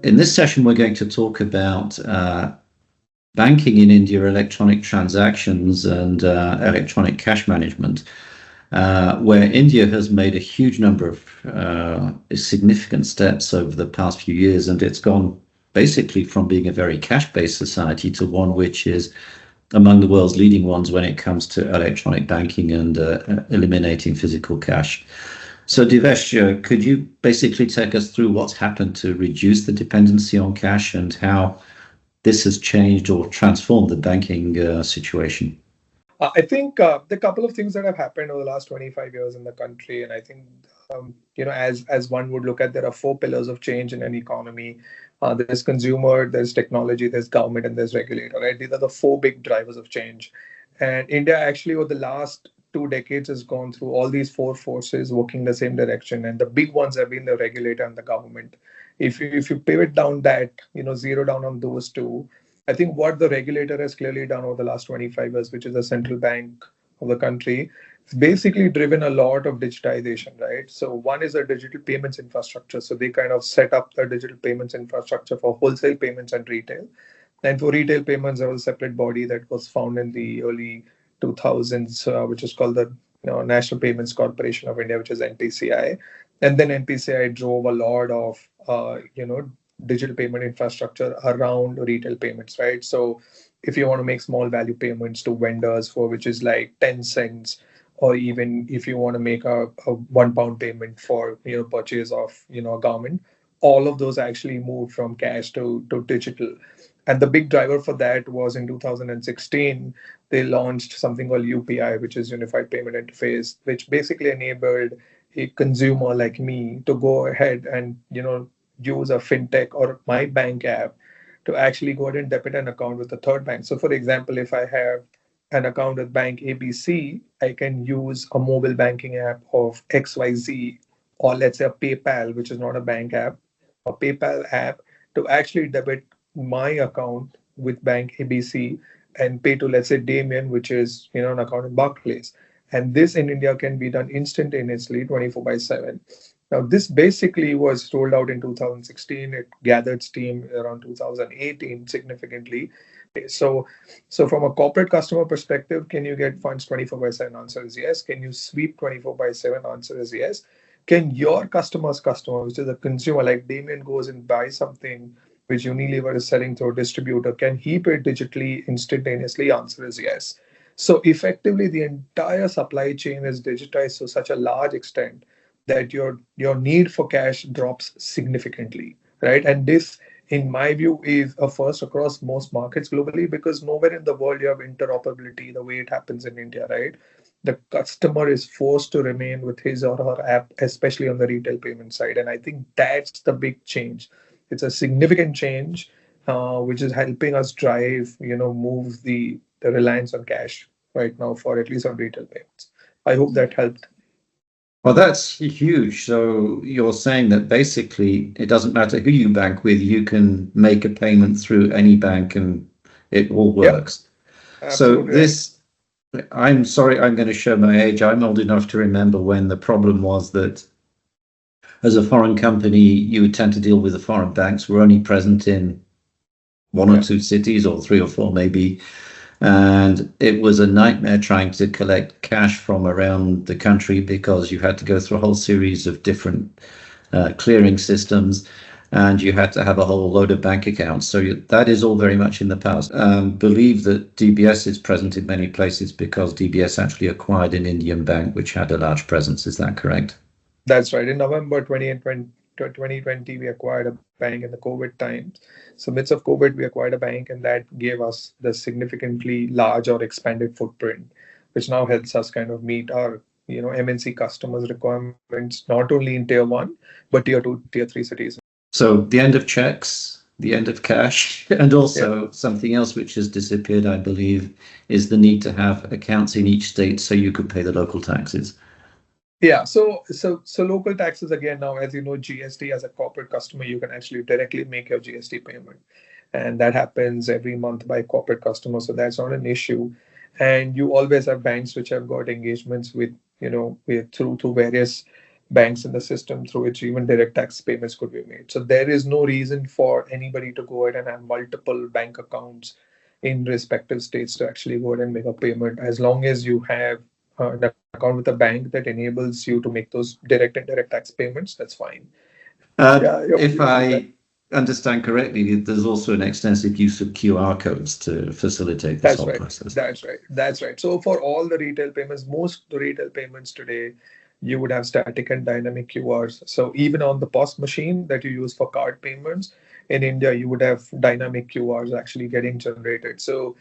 In this session, we're going to talk about banking in India, electronic transactions, and electronic cash management, where India has made a huge number of significant steps over the past few years, and it's gone basically from being a very cash-based society to one which is among the world's leading ones when it comes to electronic banking and eliminating physical cash. So Divesh, could you basically take us through what's happened to reduce the dependency on cash and how this has changed or transformed the banking situation? I think there are a couple of things that have happened over the last 25 years in the country, and I think as one would look at, there are four pillars of change in an economy. There's consumer, there's technology, there's government, and there's regulator. Right? These are the four big drivers of change, and India actually over the last 2 decades has gone through all these four forces working the same direction, and the big ones have been the regulator and the government. If you pivot down that, zero down on those two, I think what the regulator has clearly done over the last 25 years, which is the central bank of the country, it's basically driven a lot of digitization, right? So one is a digital payments infrastructure. So they kind of set up the digital payments infrastructure for wholesale payments and retail. And for retail payments, there was a separate body that was found in the early 2000s, which is called the National Payments Corporation of India, which is NPCI. And then NPCI drove a lot of, digital payment infrastructure around retail payments, right? So if you want to make small value payments to vendors for which is like 10 cents, or even if you want to make a £1 payment for purchase of a garment, all of those actually moved from cash to digital. And the big driver for that was in 2016, they launched something called UPI, which is Unified Payment Interface, which basically enabled a consumer like me to go ahead and use a fintech or my bank app to actually go ahead and debit an account with a third bank. So for example, if I have an account with bank ABC, I can use a mobile banking app of XYZ, or let's say a PayPal, which is not a bank app, a PayPal app, to actually debit my account with bank ABC and pay to, let's say, Damien, which is an account in Barclays. And this in India can be done instantaneously, 24/7. Now, this basically was rolled out in 2016. It gathered steam around 2018 significantly. So from a corporate customer perspective, can you get funds 24/7? Answer is yes. Can you sweep 24/7? Answer is yes. Can your customer's customer, which is a consumer, like Damien goes and buys something which Unilever is selling through a distributor, can he pay digitally instantaneously? Answer is yes. So effectively, the entire supply chain is digitized to such a large extent that your need for cash drops significantly, right? And this, in my view, is a first across most markets globally, because nowhere in the world you have interoperability the way it happens in India, right? The customer is forced to remain with his or her app, especially on the retail payment side. And I think that's the big change. It's a significant change, which is helping us drive, move the reliance on cash right now for at least on retail payments. I hope that helped. Well, that's huge. So you're saying that basically it doesn't matter who you bank with, you can make a payment through any bank and it all works. Yep, so absolutely. this, I'm sorry, I'm going to show my age. I'm old enough to remember when the problem was that as a foreign company, you would tend to deal with the foreign banks who were only present in one or two cities, or three or four maybe. And it was a nightmare trying to collect cash from around the country because you had to go through a whole series of different clearing systems, and you had to have a whole load of bank accounts. So that is all very much in the past. Believe that DBS is present in many places because DBS actually acquired an Indian bank which had a large presence. Is that correct? That's right. In November 2020, we acquired a bank in the COVID times. So midst of COVID, we acquired a bank, and that gave us the significantly large or expanded footprint, which now helps us kind of meet our MNC customers' requirements, not only in tier one, but tier two, tier three cities. So the end of checks, the end of cash, and also something else which has disappeared, I believe, is the need to have accounts in each state so you could pay the local taxes. Yeah, so local taxes, again, now, as you know, GST, as a corporate customer, you can actually directly make your GST payment. And that happens every month by corporate customers. So that's not an issue. And you always have banks which have got engagements with, with through various banks in the system through which even direct tax payments could be made. So there is no reason for anybody to go ahead and have multiple bank accounts in respective states to actually go ahead and make a payment. As long as you have an account with a bank that enables you to make those direct and indirect tax payments, that's fine. Yeah, If I understand correctly, there's also an extensive use of QR codes to facilitate this that's whole right. process. That's right. That's right. So for all the retail payments, most retail payments today, you would have static and dynamic QRs. So even on the POS machine that you use for card payments in India, you would have dynamic QRs actually getting generated. So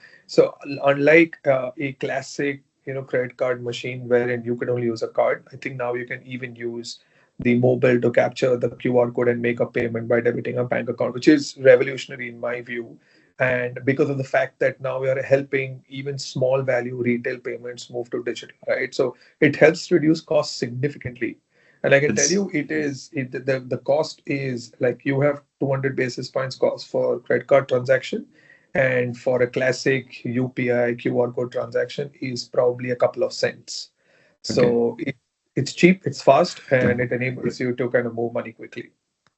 unlike a classic, credit card machine wherein you could only use a card, I think now you can even use the mobile to capture the QR code and make a payment by debiting a bank account, which is revolutionary in my view. And because of the fact that now we are helping even small value retail payments move to digital, right? So it helps reduce costs significantly. And I can tell It's you, the cost is like you have 200 basis points cost for credit card transaction, and for a classic UPI QR code transaction is probably a couple of cents. okay. So it's cheap, it's fast, and it enables you to kind of move money quickly.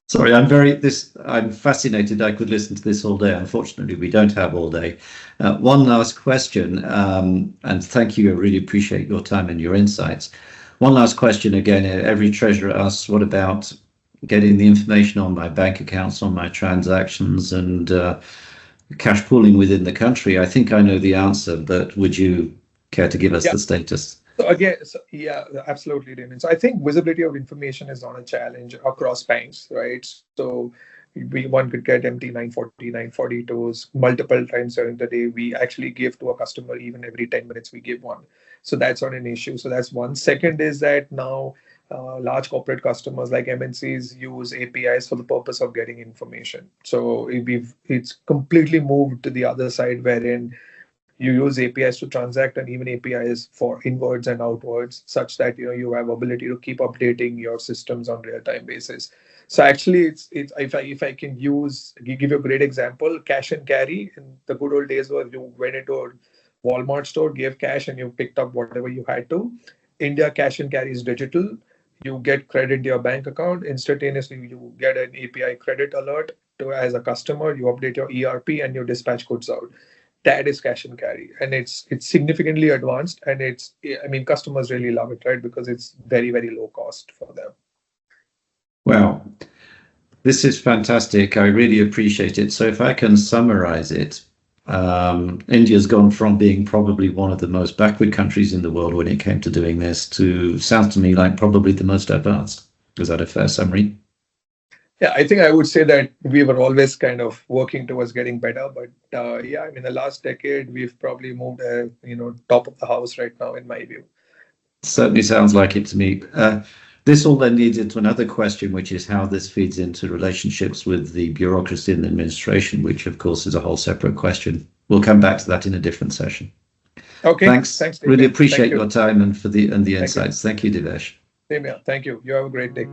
Sorry, I'm fascinated. I could listen to this all day. Unfortunately, we don't have all day. One last question, and thank you. I really appreciate your time and your insights. One last question again. Every treasurer asks, what about getting the information on my bank accounts, on my transactions, and cash pooling within the country? I think I know the answer, but would you care to give us Yeah. the status? So again, yeah, absolutely, Damien. So I think visibility of information is not a challenge across banks, right? So one could get MT 940, 942s multiple times during the day. We actually give to a customer even every 10 minutes, we give one. So that's not an issue. So that's one. Second is that now large corporate customers like MNCs use APIs for the purpose of getting information. So it's completely moved to the other side wherein you use APIs to transact and even APIs for inwards and outwards, such that you have ability to keep updating your systems on real time basis. So actually, it's if I can give you a great example, cash and carry in the good old days where you went into a Walmart store, gave cash, and you picked up whatever you had to. India cash and carry is digital. You get credit to your bank account instantaneously. You get an API credit alert to as a customer. You update your ERP and you dispatch goods out. That is cash and carry, and it's significantly advanced, and I mean, customers really love it, right? Because it's very, very low cost for them. Well, this is fantastic. I really appreciate it. So if I can summarize it, India's gone from being probably one of the most backward countries in the world when it came to doing this to, sounds to me like probably the most advanced. Is that a fair summary? Yeah, I think I would say that we were always kind of working towards getting better, but yeah, I mean, the last decade we've probably moved, top of the house right now, in my view. Certainly sounds like it to me. This all then leads into another question, which is how this feeds into relationships with the bureaucracy and the administration, which of course is a whole separate question. We'll come back to that in a different session. Okay. Thanks. Thanks, Really David. appreciate Thank you. your time and the insights. Thank you, Divesh. Same here. Thank you. You have a great day.